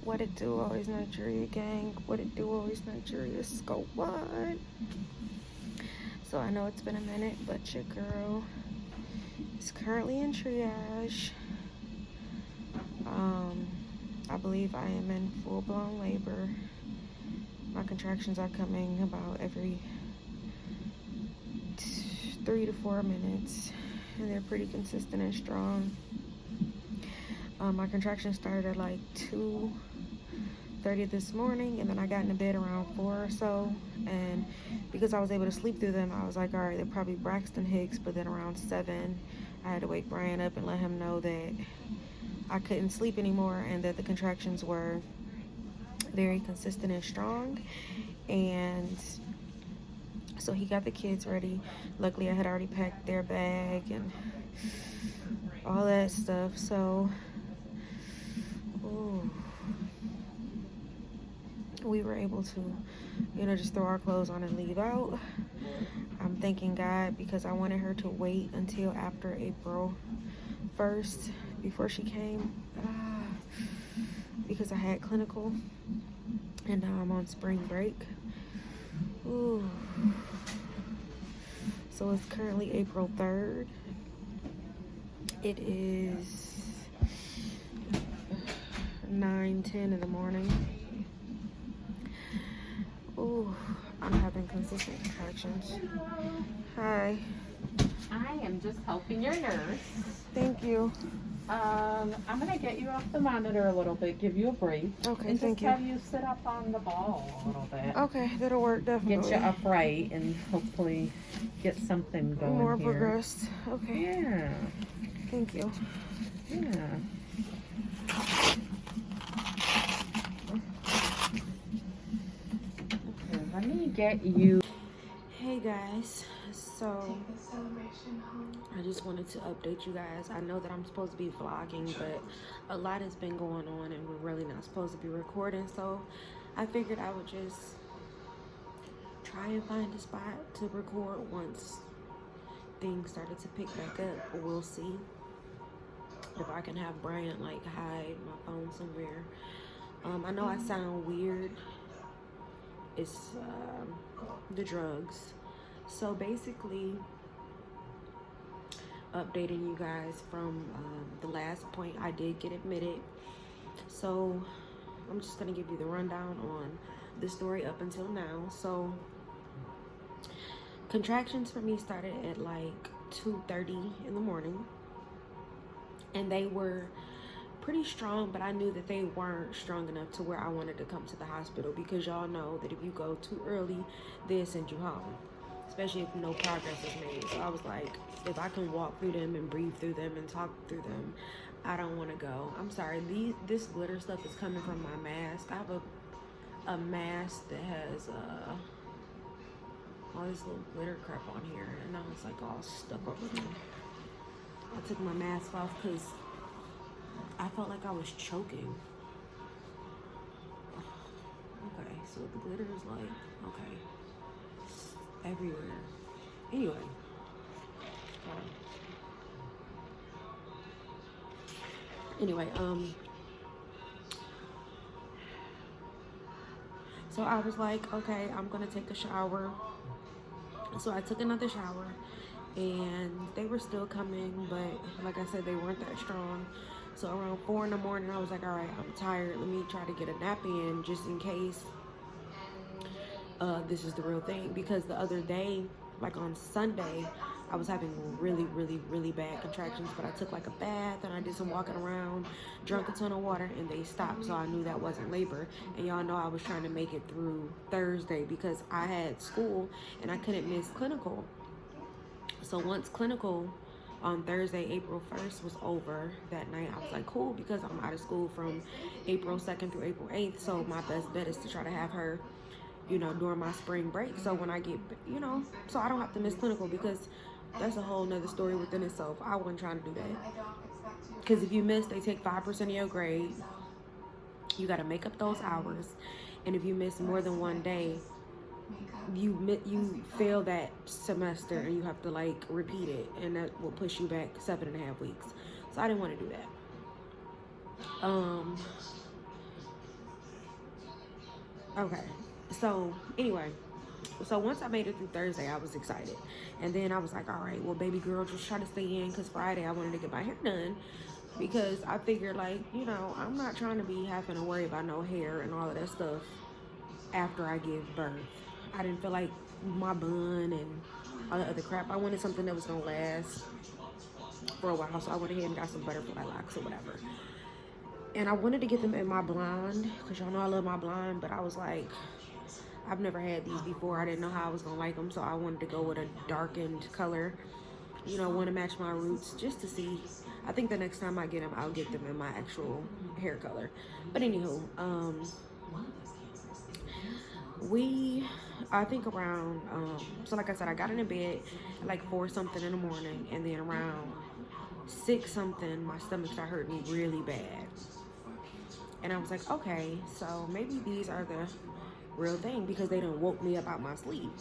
What it do, always Nigeria gang. What it do, always Nigeria scope one. So I know it's been a minute, but your girl is currently in triage. I believe I am in full-blown labor. My contractions are coming about every 3 to 4 minutes, and they're pretty consistent and strong. My contractions started at like 2:30 this morning, and then I got into bed around 4 or so, and because I was able to sleep through them, I was like, all right, they're probably Braxton Hicks. But then around 7, I had to wake Brian up and let him know that I couldn't sleep anymore and that the contractions were very consistent and strong. And so he got the kids ready. Luckily, I had already packed their bag and all that stuff. So we were able to, just throw our clothes on and leave out. I'm thanking God, because I wanted her to wait until after April 1st before she came, because I had clinical, and now I'm on spring break. Ooh. So it's currently April 3rd. It is 9:10 in the morning. Ooh, I'm having consistent contractions. Hi. I am just helping your nurse. Thank you. I'm gonna get you off the monitor a little bit, give you a break. Okay, and thank just you. have you sit up on the ball a little bit. Okay, that'll work, definitely. Get you upright and hopefully get something going More here. progressed. Okay. Yeah. Thank you. Yeah. Okay, let me get you. Hey guys, so I just wanted to update you guys. I know that I'm supposed to be vlogging, but a lot has been going on and we're really not supposed to be recording, so I figured I would just try and find a spot to record once things started to pick back up. We'll see if I can have Brian like hide my phone somewhere. I know I sound weird. It's the drugs. So basically, updating you guys from the last point, I did get admitted. So I'm just gonna give you the rundown on the story up until now. So contractions for me started at like 2:30 in the morning, and they were pretty strong, but I knew that they weren't strong enough to where I wanted to come to the hospital, because y'all know that if you go too early, they'll send you home, especially if no progress is made. So I was like, if I can walk through them and breathe through them and talk through them, I don't want to go. I'm sorry, this glitter stuff is coming from my mask. I have a mask that has all this little glitter crap on here, and now it's like all stuck over me. I took my mask off because I felt like I was choking. Okay, so the glitter is like, okay, it's everywhere. Anyway, so I was like, okay, I'm gonna take a shower. So I took another shower, and they were still coming, but like I said, they weren't that strong. So around 4 in the morning, I was like, all right, I'm tired. Let me try to get a nap in just in case this is the real thing. Because the other day, like on Sunday, I was having really, really, really bad contractions, but I took like a bath and I did some walking around, drank a ton of water, and they stopped. So I knew that wasn't labor. And y'all know I was trying to make it through Thursday because I had school and I couldn't miss clinical. So once clinical on Thursday, April 1st was over that night, I was like, cool, because I'm out of school from April 2nd through April 8th. So my best bet is to try to have her, during my spring break. So when I get, so I don't have to miss clinical, because that's a whole nother story within itself. I wasn't trying to do that. Because if you miss, they take 5% of your grade. You got to make up those hours. And if you miss more than one day, you fail that semester and you have to like repeat it, and that will push you back 7.5 weeks. So I didn't want to do that. Okay. So anyway, so once I made it through Thursday, I was excited, and then I was like, all right, well, baby girl, just try to stay in, because Friday I wanted to get my hair done, because I figured, like, I'm not trying to be having to worry about no hair and all of that stuff after I give birth. I didn't feel like my bun and all the other crap. I wanted something that was gonna last for a while, so I went ahead and got some butterfly locks or whatever. And I wanted to get them in my blonde, because y'all know I love my blonde, but I was like, I've never had these before. I didn't know how I was gonna like them, so I wanted to go with a darkened color. Want to match my roots, just to see. I think the next time I get them, I'll get them in my actual hair color. But anywho, I think around, so like I said, I got into bed at like 4 something in the morning, and then around 6 something, my stomach started hurting really bad. And I was like, okay, so maybe these are the real thing, because they done woke me up out my sleep.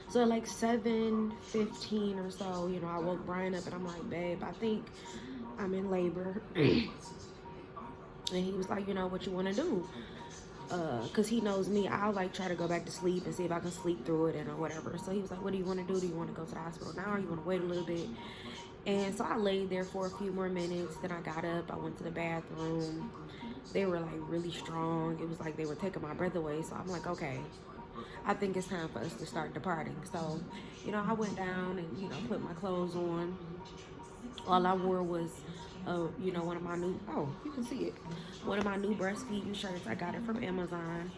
So at like 7:15 or so, I woke Brian up, and I'm like, babe, I think I'm in labor. And he was like, what you want to do? Because he knows me, I'll like try to go back to sleep and see if I can sleep through it or whatever. So he was like, what do you want to do? Do you want to go to the hospital now, or you want to wait a little bit? And so I laid there for a few more minutes. Then I got up, I went to the bathroom. They were like really strong. It was like they were taking my breath away. So I'm like, okay, I think it's time for us to start departing. So, I went down and, put my clothes on. All I wore was, one of my new, you can see it. One of my new breastfeeding shirts. I got it from Amazon.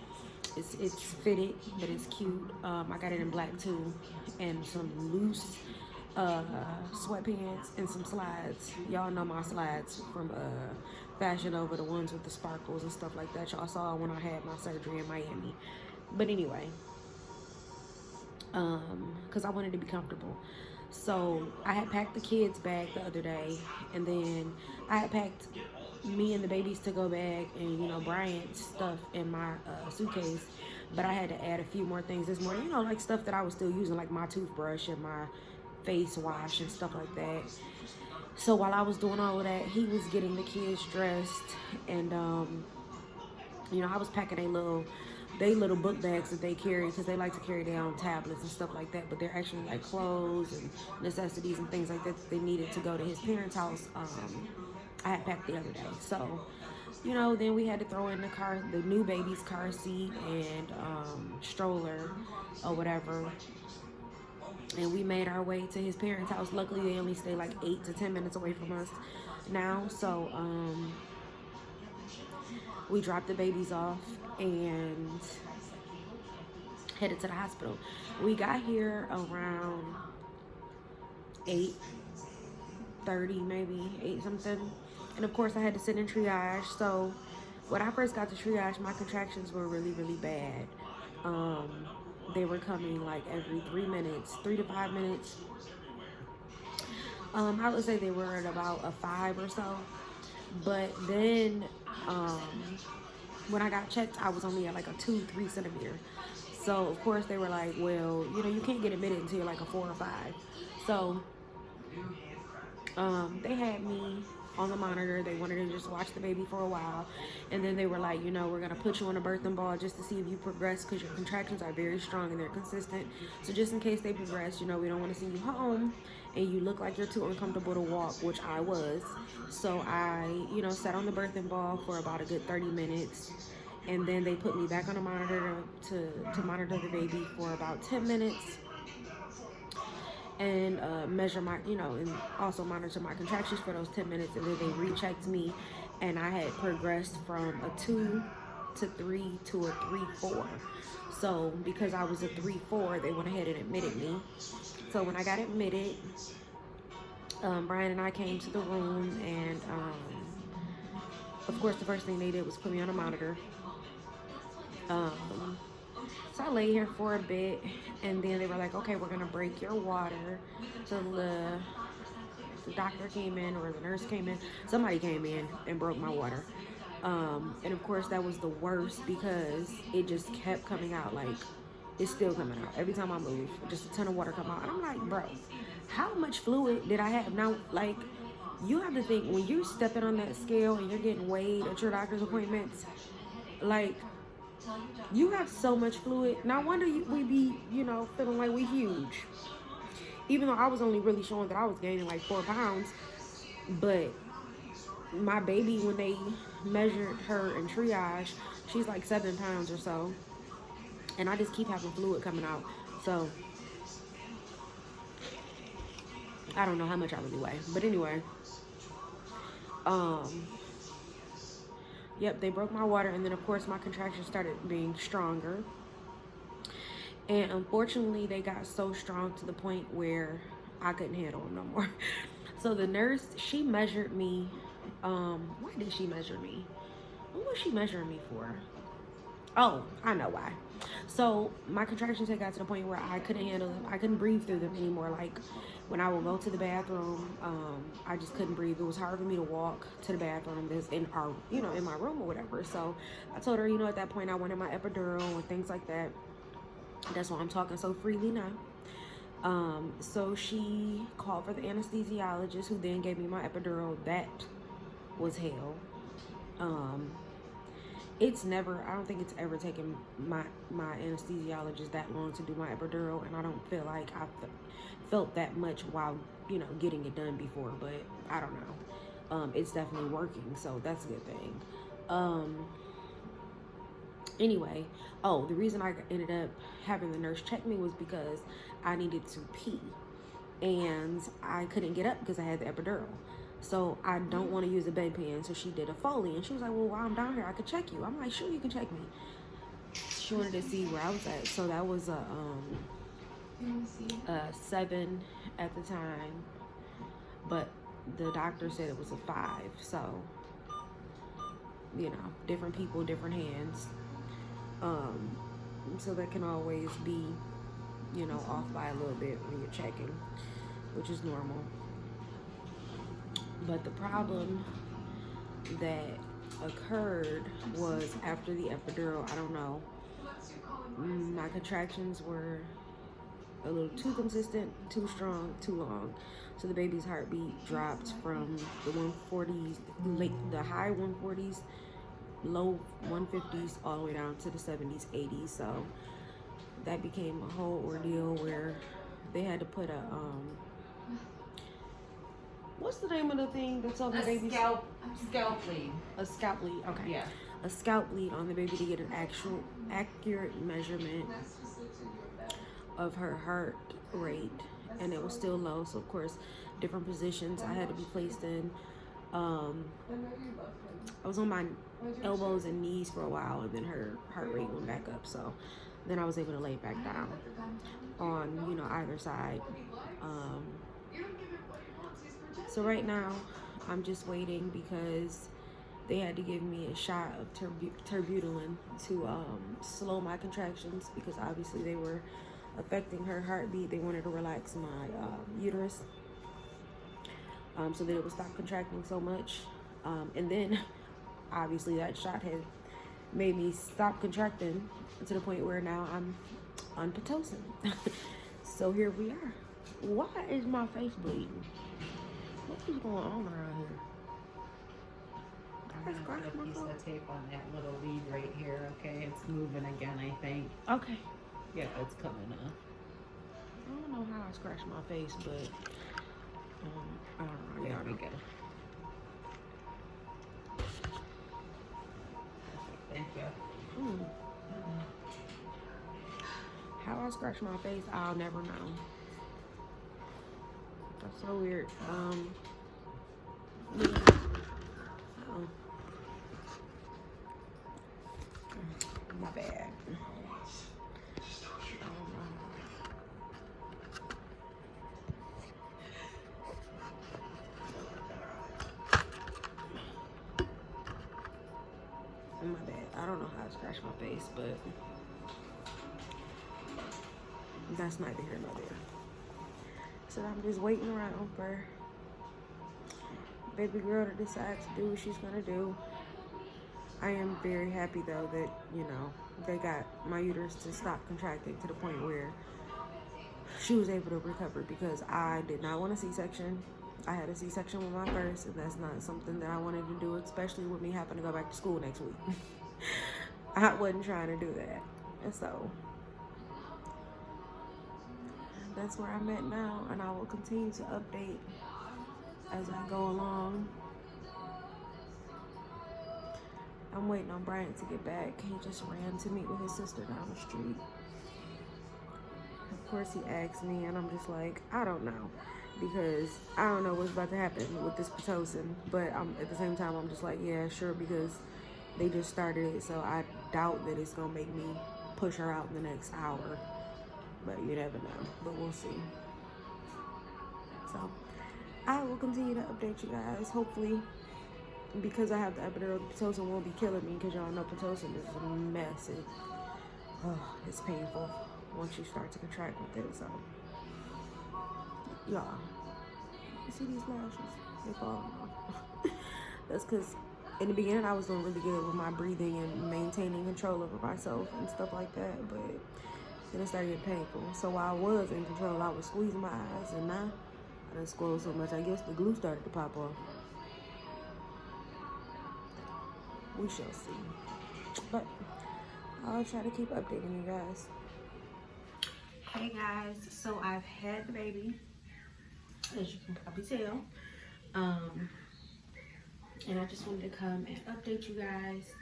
It's fitted, but it's cute. I got it in black too. And some loose sweatpants and some slides. Y'all know my slides from Fashion Over, the ones with the sparkles and stuff like that y'all saw when I had my surgery in Miami. But anyway, because I wanted to be comfortable. So I had packed the kids' bag the other day, and then I had packed me and the baby's to-go bag and, Bryant's stuff in my suitcase. But I had to add a few more things this morning, like stuff that I was still using, like my toothbrush and my face wash and stuff like that. So while I was doing all of that, he was getting the kids dressed, and I was packing they little book bags that they carry, because they like to carry their own tablets and stuff like that, but they're actually like clothes and necessities and things like that they needed to go to his parents' house. I had packed the other day. So then we had to throw in the new baby's car seat and stroller or whatever. And we made our way to his parents' house. Luckily, they only stay like 8 to 10 minutes away from us now. So we dropped the babies off and headed to the hospital. We got here around 8:30, maybe 8 something. And of course, I had to sit in triage. So when I first got to triage, my contractions were really, really bad. They were coming like every 3 minutes, 3 to 5 minutes. I would say they were at about a 5 or so. But then when I got checked, I was only at like a 2-3 centimeter. So of course they were like, well, you can't get admitted until you're like a 4 or 5. So they had me on the monitor. They wanted to just watch the baby for a while, and then they were like, we're gonna put you on a birthing ball just to see if you progress, because your contractions are very strong and they're consistent. So just in case they progress, we don't want to send you home and you look like you're too uncomfortable to walk, which I was. So I sat on the birthing ball for about a good 30 minutes, and then they put me back on the monitor to monitor the baby for about 10 minutes. And measure my, and also monitor my contractions for those 10 minutes. And then they rechecked me, and I had progressed from a 2 to 3 to a 3-4. So because I was a 3-4, they went ahead and admitted me. So when I got admitted, Brian and I came to the room, and of course the first thing they did was put me on a monitor. So I lay here for a bit, and then they were like, okay, we're gonna break your water. So the doctor came in, or the nurse came in, somebody came in and broke my water. And of course that was the worst, because it just kept coming out. Like, it's still coming out every time I move, just a ton of water come out. And I'm like, bro, how much fluid did I have? Now, like, you have to think, when you're stepping on that scale and you're getting weighed at your doctor's appointments, like, You have so much fluid. No wonder we be, feeling like we huge. Even though I was only really showing that I was gaining like 4 pounds, but my baby, when they measured her in triage, she's like 7 pounds or so, and I just keep having fluid coming out. So I don't know how much I really weigh, but anyway, yep, they broke my water, and then of course my contractions started being stronger, and unfortunately they got so strong to the point where I couldn't handle them no more. So the nurse, she measured me. Why did she measure me? What was she measuring me for? Oh, I know why. So my contractions had got to the point where I couldn't handle them. I couldn't breathe through them anymore. Like when I would go to the bathroom, I just couldn't breathe. It was hard for me to walk to the bathroom that's in our, in my room or whatever. So I told her, at that point I wanted my epidural and things like that. That's why I'm talking so freely now. So she called for the anesthesiologist, who then gave me my epidural. That was hell. I don't think it's ever taken my anesthesiologist that long to do my epidural, and I don't feel like I felt that much while, getting it done before, but I don't know. It's definitely working, so that's a good thing. Anyway, the reason I ended up having the nurse check me was because I needed to pee, and I couldn't get up because I had the epidural. So I don't want to use a bedpan. So she did a Foley, and she was like, well, while I'm down here, I could check you. I'm like, sure, you can check me. She wanted to see where I was at. So that was a 7 at the time, but the doctor said it was a 5. So, different people, different hands. So that can always be, off by a little bit when you're checking, which is normal. But the problem that occurred was after the epidural, I don't know, my contractions were a little too consistent, too strong, too long. So the baby's heartbeat dropped from the 140s, the high 140s, low 150s, all the way down to the 70s, 80s. So that became a whole ordeal where they had to put a, what's the name of the thing that's on the baby? Scalp lead. A scalp lead, okay. Yeah. A scalp lead on the baby to get an actual accurate measurement of her heart rate, and it was still low. So of course, different positions I had to be placed in. I was on my elbows and knees for a while, and then her heart rate went back up. So then I was able to lay back down on, either side. So right now, I'm just waiting because they had to give me a shot of terbutaline to slow my contractions, because obviously they were affecting her heartbeat. They wanted to relax my uterus so that it would stop contracting so much. And then obviously that shot had made me stop contracting to the point where now I'm on Pitocin. So here we are. Why is my face bleeding? What is going on around here? I'm gonna put a piece of tape on that little lead right here, okay? It's moving again, I think. Okay. Yeah, it's coming up. I don't know how I scratched my face, but I don't know. There we go. Thank you. How I scratched my face, I'll never know. That's so weird. Yeah. My bad. My bad. I don't know how to scratch my face, but that's neither here nor there. So I'm just waiting around for baby girl to decide to do what she's gonna do. I am very happy though that, they got my uterus to stop contracting to the point where she was able to recover, because I did not want a C-section. I had a C-section with my first, and that's not something that I wanted to do, especially with me having to go back to school next week. I wasn't trying to do that. And so that's where I'm at now, and I will continue to update as I go along. I'm waiting on Bryant to get back. He just ran to meet with his sister down the street. Of course, he asked me, and I'm just like, I don't know, because I don't know what's about to happen with this Pitocin. But at the same time, I'm just like, yeah, sure, because they just started it, so I doubt that it's gonna make me push her out in the next hour. But you never know. But we'll see. So I will continue to update you guys. Hopefully, because I have the epidural, the Pitocin won't be killing me, because y'all know Pitocin is massive. Oh, it's painful once you start to contract with it. So y'all, you see these lashes? They falling off. That's because in the beginning I was doing really good with my breathing and maintaining control over myself and stuff like that, but then it started getting painful. So while I was in control, I was squeezing my eyes, and now I done squirrel so much, I guess the glue started to pop off. We shall see. But I'll try to keep updating you guys. Hey guys, so I've had the baby, as you can probably tell. And I just wanted to come and update you guys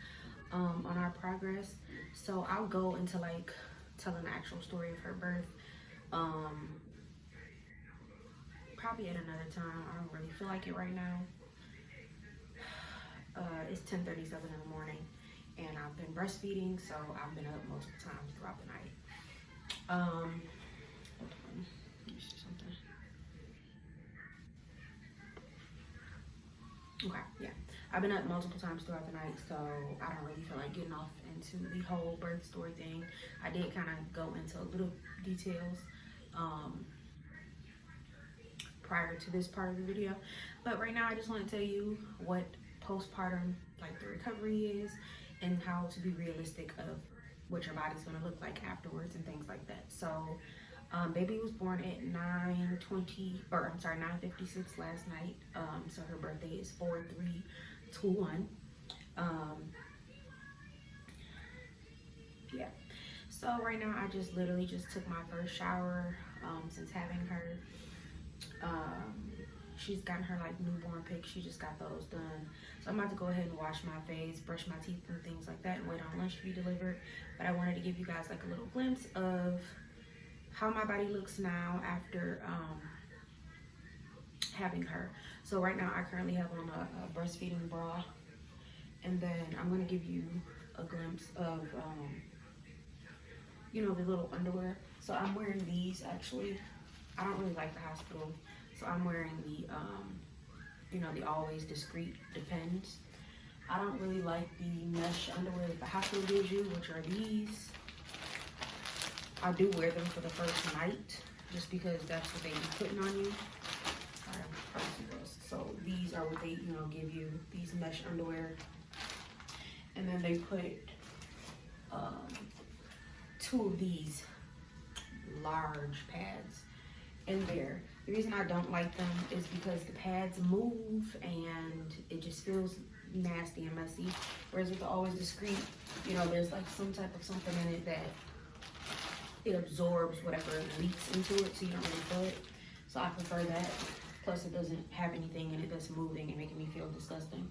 on our progress. So I'll go into like telling the actual story of her birth probably at another time. I don't really feel like it right now. It's 10:37 in the morning, and I've been breastfeeding, so I've been up multiple times throughout the night. Hold on. Let me see something. Okay, yeah. I've been up multiple times throughout the night, so I don't really feel like getting off into the whole birth story thing. I did kind of go into little details prior to this part of the video, but right now I just want to tell you what postpartum, like the recovery is, and how to be realistic of what your body's going to look like afterwards and things like that. So baby was born at 9:56 last night. So her birthday is 4/3/21. Yeah. So right now I just literally just took my first shower since having her. She's gotten her like newborn pics. She just got those done. So I'm about to go ahead and wash my face, brush my teeth and things like that, and wait on lunch to be delivered. But I wanted to give you guys like a little glimpse of how my body looks now after having her. So right now I currently have on a breastfeeding bra, and then I'm gonna give you a glimpse of you know, the little underwear. So I'm wearing these actually. I don't really like the hospital, so I'm wearing the you know, the Always Discreet Depends. I don't really like the mesh underwear that the hospital gives you, which are these. I do wear them for the first night, just because that's what they be putting on you. So these are what they, you know, give you, these mesh underwear. And then they put 2 of these large pads in there. The reason I don't like them is because the pads move and it just feels nasty and messy. Whereas with the Always Discreet, you know, there's like some type of something in it that it absorbs whatever leaks into it, so you don't really feel it. So I prefer that. Plus it doesn't have anything in it that's moving and making me feel disgusting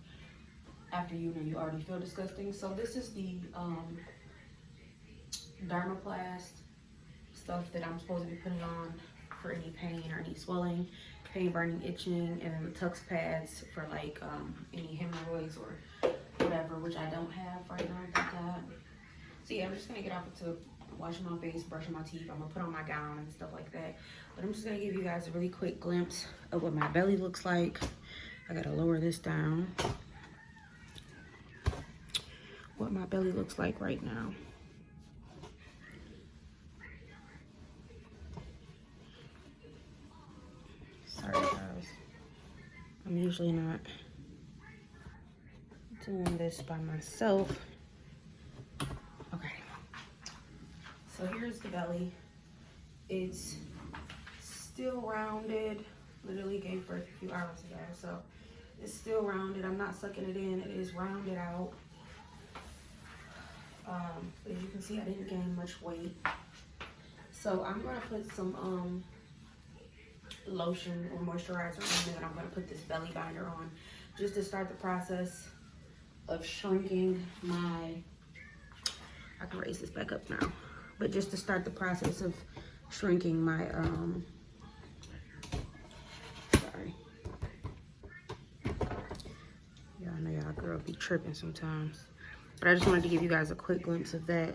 after you know you already feel disgusting. So this is the Dermaplast stuff that I'm supposed to be putting on for any pain or any swelling, pain, burning, itching, and then the Tux pads for like any hemorrhoids or whatever, which I don't have right now, thank God. So yeah, I'm just gonna get off into washing my face, brushing my teeth. I'm gonna put on my gown and stuff like that. But I'm just gonna give you guys a really quick glimpse of what my belly looks like. I gotta lower this down. What my belly looks like right now. Sorry guys, I'm usually not doing this by myself. Okay, so here's the belly. It's still rounded. Literally gave birth a few hours ago, so it's still rounded. I'm not sucking it in, it is rounded out. As you can see, I didn't gain much weight. So I'm gonna put some lotion or moisturizer on, and I'm gonna put this belly binder on just to start the process of shrinking my, I can raise this back up now, but just to start the process of shrinking my, sorry. Yeah, I know y'all girls be tripping sometimes. But I just wanted to give you guys a quick glimpse of that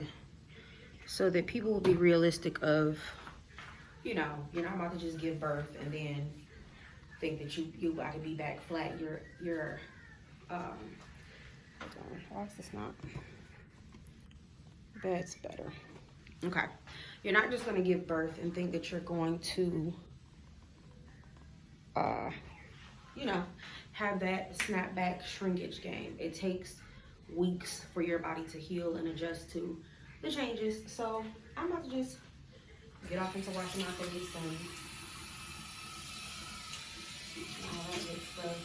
so that people will be realistic of, you know, you're not about to just give birth and then think that you got to be back flat. You're why is this not? That's better. Okay. You're not just going to give birth and think that you're going to, you know, have that snapback shrinkage game. It takes weeks for your body to heal and adjust to the changes. So I'm about to just get off into washing my face and all that good stuff.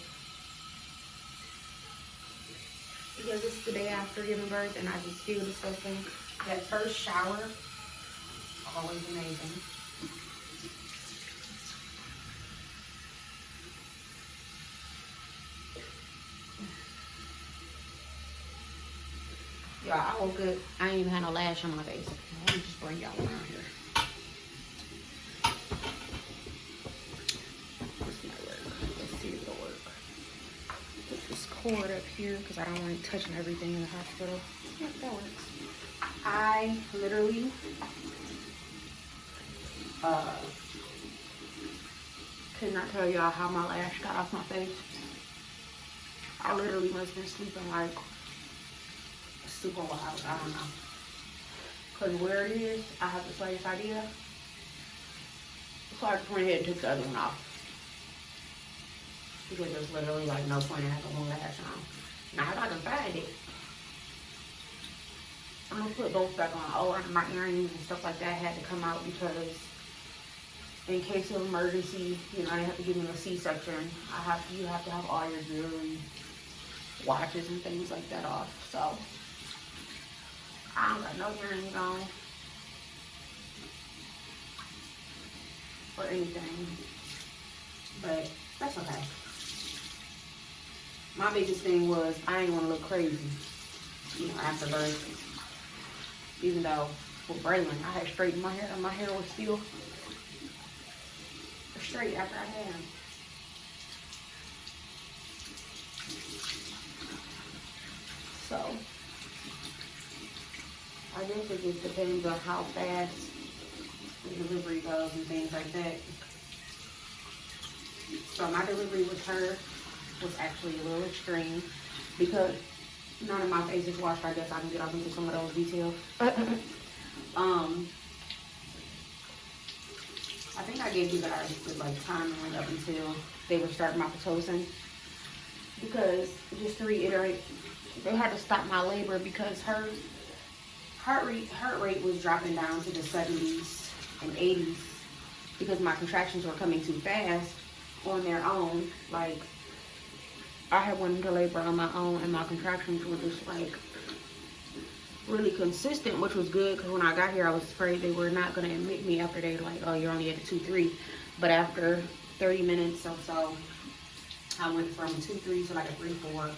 Because it's the day after giving birth and I just feel disgusting. That first shower, always amazing. Y'all, I woke up, I ain't even had no lash on my face. Let me just bring y'all around here. This might work. Let's see if it'll work. Put this cord up here because I don't want it touching everything in the hospital. Yep, that works. I literally could not tell y'all how my lash got off my face. I literally must have been sleeping like super wild. I don't know. Because where it is, I have the slightest idea. So I just went ahead and took the other one off. Because there's literally like no point in having one lash on. Now if I can find it, I'm gonna put both back on. Oh, and my earrings and stuff like that had to come out because in case of emergency, you know, I have to give me a C-section. You have to have all your jewelry, watches and things like that off. So I don't got no earrings on or anything, but that's okay. My biggest thing was I ain't want to look crazy, you know, after birth. Even though with Braylon, I had straightened my hair and my hair was still straight after I had him. So I guess it just depends on how fast the delivery goes and things like that. So my delivery with her was actually a little extreme because none of my face is washed. I guess I can get off into some of those details. I think I gave you guys the timeline up until they were starting my Pitocin, because just to reiterate, they had to stop my labor because her heart rate was dropping down to the 70s and 80s because my contractions were coming too fast on their own. Like, I had went into labor on my own and my contractions were just like really consistent, which was good because when I got here I was afraid they were not going to admit me after they like, oh, you're only at a 2-3. But after 30 minutes or so, I went from 2-3 to like a 3-4.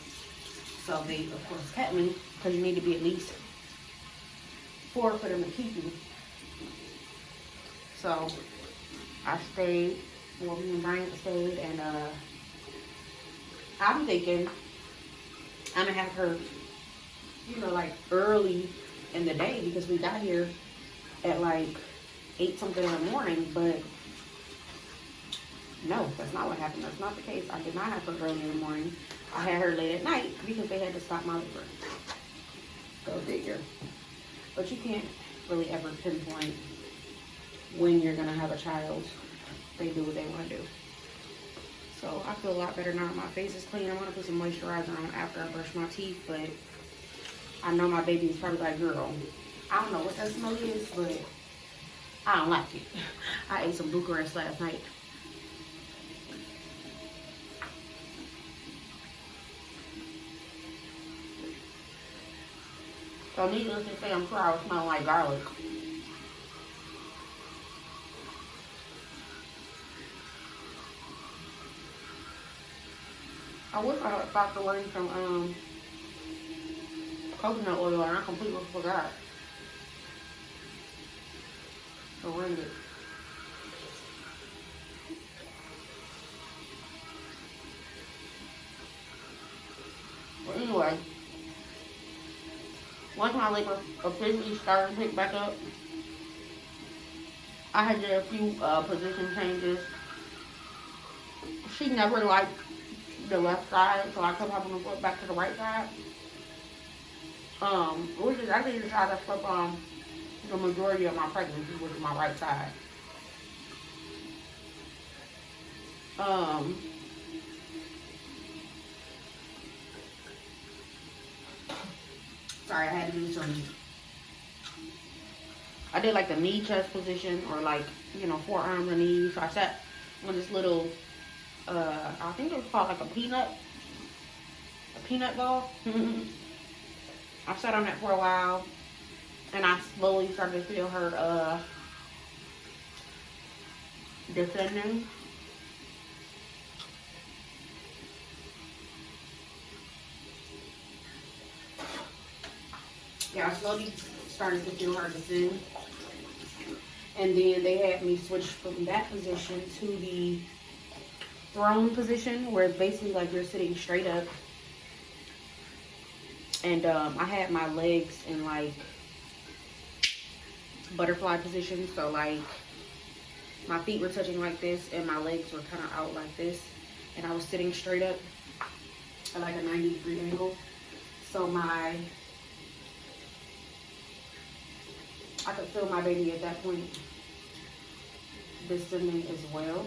So they of course kept me because you need to be at least 4 for them to keep you. So I stayed, well, me and Bryant stayed, and I'm thinking I'm gonna have her, you know, like early in the day because we got here at like 8 something in the morning, but no, that's not what happened. That's not the case. I did not have her early in the morning. I had her late at night because they had to stop my labor. Go figure. But you can't really ever pinpoint when you're gonna have a child. They do what they want to do. So I feel a lot better now. My face is clean. I want to put some moisturizer on after I brush my teeth, but I know my baby is probably like, girl, I don't know what that smell is, but I don't like it. I ate some Bucharest last night. So needless to say, I'm sure I was smelling like garlic. I wish I had stopped away some coconut oil and I completely forgot to ring it. But anyway, once my labor officially started to pick back up, I had did a few position changes. She never liked the left side, so I kept having to flip back to the right side. Which is actually just how I flip the majority of my pregnancy, which is my right side. Sorry, I had to do some. I did like the knee chest position, or like, you know, forearm to knee. So I sat on this little, I think it was called like a peanut ball. I sat on that for a while, and I slowly started to feel her descending. Yeah, I slowly started to feel her descend. And then they had me switch from that position to the throne position, where it's basically like you're sitting straight up. And I had my legs in like butterfly position. So like my feet were touching like this and my legs were kind of out like this. And I was sitting straight up at like a 90-degree angle. So I could feel my baby at that point descending as well,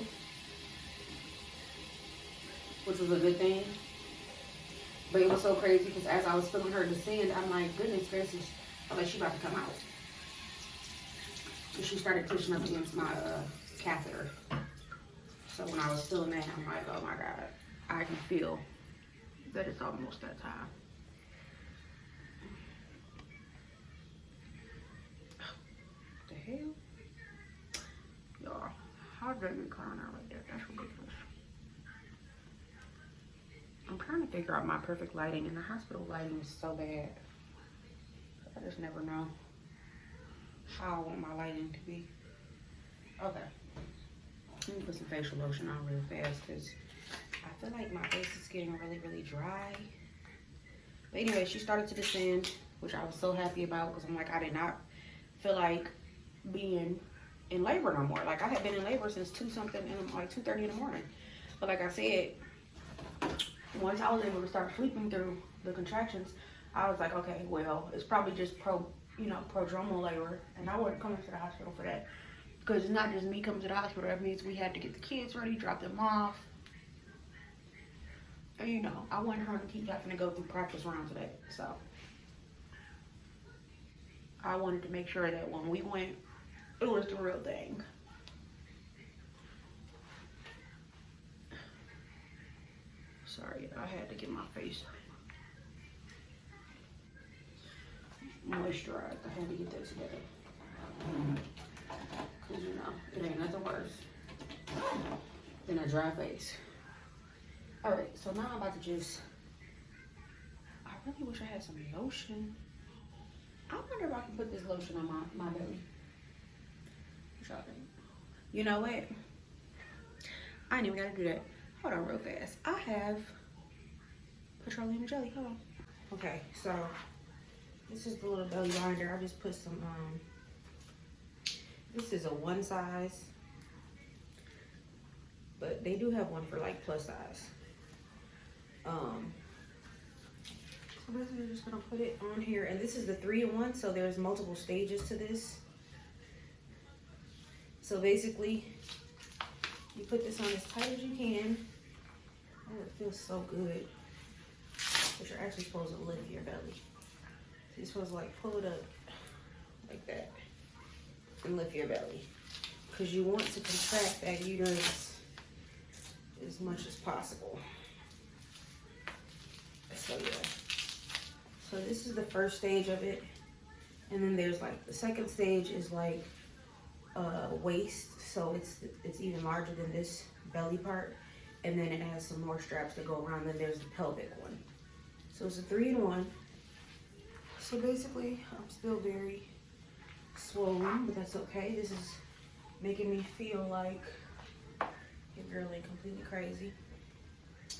which was a good thing. But it was so crazy because as I was feeling her descend, I'm like, goodness gracious, I'm like, she about to come out. And she started pushing up against my catheter. So when I was feeling that, I'm like, oh my God, I can feel that it's almost that time. The hell? Y'all, how did you crying out like that? That's ridiculous. I'm trying to figure out my perfect lighting, and the hospital lighting is so bad. I just never know how I want my lighting to be. Okay. Let me put some facial lotion on real fast because I feel like my face is getting really, really dry. But anyway, she started to descend, which I was so happy about because I'm like, I did not feel like being in labor no more. Like I had been in labor since 2:30 in the morning. But like I said, once I was able to start sleeping through the contractions, I was like, okay, well, it's probably just prodromal labor, and I wasn't coming to the hospital for that. Because it's not just me coming to the hospital. That means we had to get the kids ready, drop them off. And you know, I wanted her to keep having to go through practice rounds today. So I wanted to make sure that when we went, it was the real thing. Sorry, I had to get my face moisturized. I had to get that together. Because, you know, it ain't nothing worse than a dry face. Alright, so now I'm about to just... I really wish I had some lotion. I wonder if I can put this lotion on my belly. What y'all think? You know what? I ain't even gotta do that. Hold on real fast. I have petroleum jelly. Hold on. Okay, so this is the little belly binder. I just put some, this is a one size, but they do have one for like plus size. So basically we're just gonna put it on here, and this is the 3-in-1, so there's multiple stages to this. So basically, you put this on as tight as you can. Oh, it feels so good. But you're actually supposed to lift your belly. You're supposed to like pull it up like that and lift your belly. Because you want to contract that uterus as much as possible. So yeah. So this is the first stage of it. And then there's like the second stage is like waist. So it's even larger than this belly part. And then it has some more straps that go around. Then there's the pelvic one. So it's a 3-in-1. So basically, I'm still very swollen, but that's okay. This is making me feel like your girl ain't completely crazy.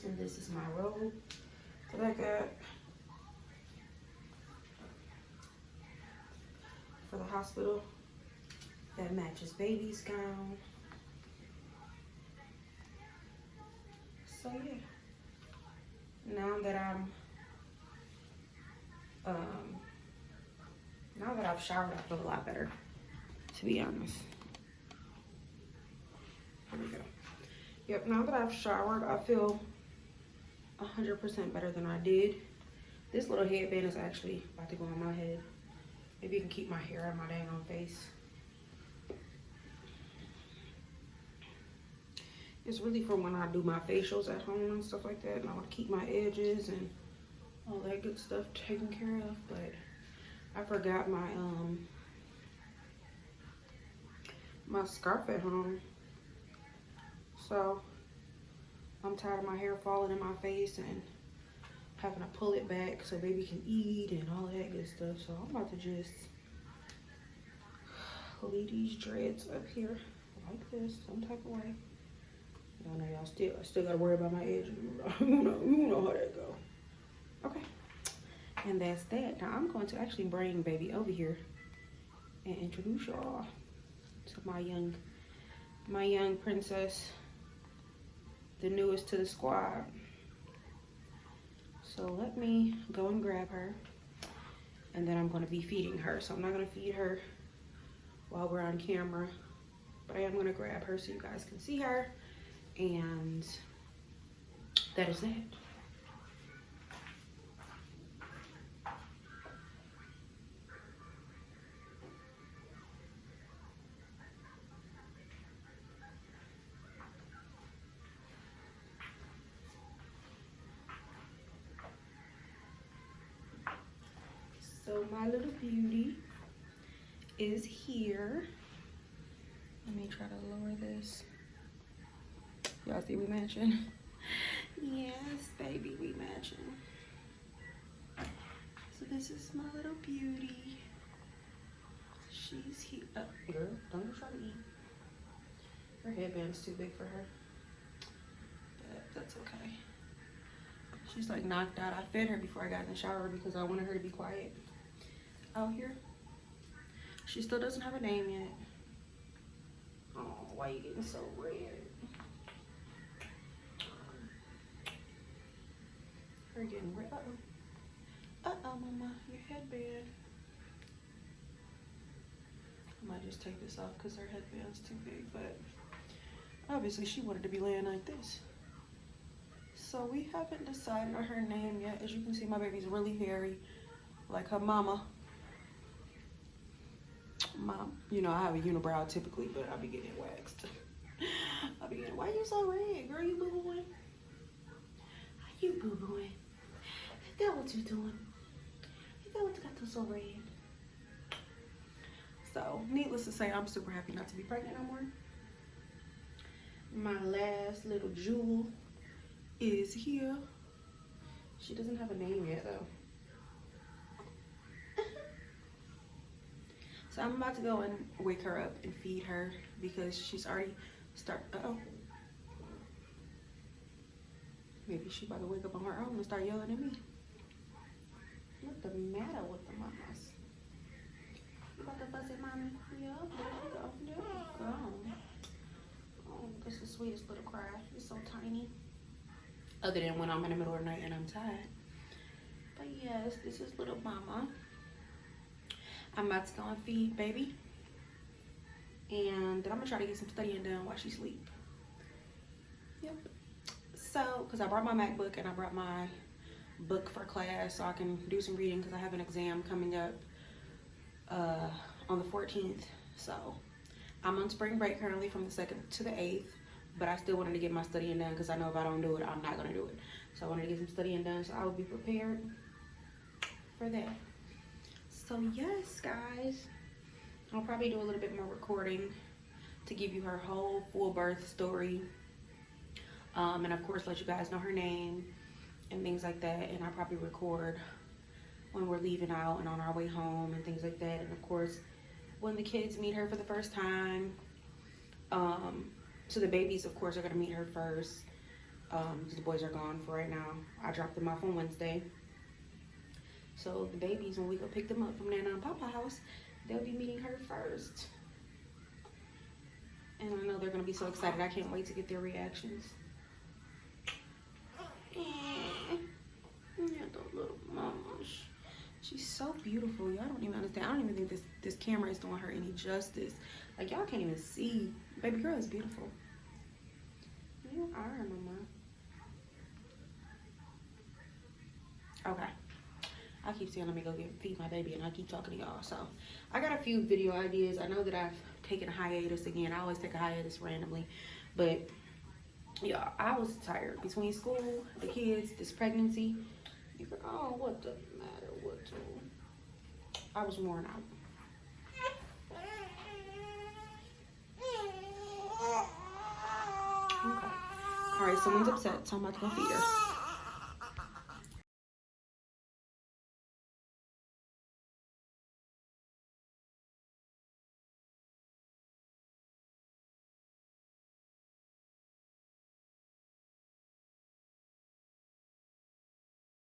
And this is my robe that I got for the hospital that matches baby's gown. So yeah, now that I've showered, I feel a lot better, to be honest. Here we go. Yep, now that I've showered, I feel 100% better than I did. This little headband is actually about to go on my head. Maybe you can keep my hair out of my dang on face. It's really for when I do my facials at home and stuff like that, and I want to keep my edges and all that good stuff taken care of. But I forgot my my scarf at home, so I'm tired of my hair falling in my face and having to pull it back so baby can eat and all that good stuff. So I'm about to just leave these dreads up here like this, some type of way. I know y'all still gotta worry about my edges. You know how that go. Okay, and that's that. Now I'm going to actually bring baby over here and introduce y'all to my young princess, the newest to the squad. So let me go and grab her, and then I'm going to be feeding her. So I'm not going to feed her while we're on camera, but I am going to grab her so you guys can see her, and that is that. So my little beauty is here. Let me try to lower this. Y'all see we matching? Yes, baby, we matching. So this is my little beauty. She's here. Girl, don't even try to eat. Her headband's too big for her. But that's okay. She's like knocked out. I fed her before I got in the shower because I wanted her to be quiet out here. She still doesn't have a name yet. Oh, why you getting so red? Her getting red. Uh-oh. Uh-oh, mama, your headband. I might just take this off because her headband's too big, but obviously she wanted to be laying like this. So we haven't decided on her name yet. As you can see, my baby's really hairy, like her mama. Mom, you know, I have a unibrow typically, but I'll be getting it waxed. Why you so red? Girl, you boo-booing? Are you boo-booing? Is that what you're doing? Is that what you got to so red? So, needless to say, I'm super happy not to be pregnant no more. My last little jewel is here. She doesn't have a name yet, though. So I'm about to go and wake her up and feed her because she's already uh-oh. Maybe she's about to wake up on her own and start yelling at me. What's the matter with the mamas? You about to fuss at mommy? Yeah, there you go. There you go. Oh, that's the sweetest little cry. It's so tiny. Other than when I'm in the middle of the night and I'm tired. But yes, this is little mama. I'm about to go and feed baby. And then I'm gonna try to get some studying done while she sleep. Yep. So, because I brought my MacBook and I brought my book for class so I can do some reading because I have an exam coming up on the 14th. So, I'm on spring break currently from the 2nd to the 8th. But I still wanted to get my studying done because I know if I don't do it, I'm not gonna do it. So I wanted to get some studying done so I will be prepared for for that. So yes, guys, I'll probably do a little bit more recording to give you her whole full birth story. And of course, let you guys know her name and things like that. And I'll probably record when we're leaving out and on our way home and things like that. And of course, when the kids meet her for the first time. So the babies, of course, are gonna meet her first. The boys are gone for right now. I dropped them off on Wednesday. So the babies, when we go pick them up from Nana and Papa house, they'll be meeting her first. And I know they're gonna be so excited. I can't wait to get their reactions. Yeah, the little mama. She's so beautiful. Y'all don't even understand. I don't even think this camera is doing her any justice. Like, y'all can't even see. Baby girl is beautiful. You are, mama. Okay. I keep saying let me go feed my baby, and I keep talking to y'all. So I got a few video ideas. I know that I've taken a hiatus again. I always take a hiatus randomly, but yeah, I was tired between school, the kids, this pregnancy. You could, oh, what doesn't matter what to. I was worn out. Okay. All right, someone's upset, so I'm about to go feed her.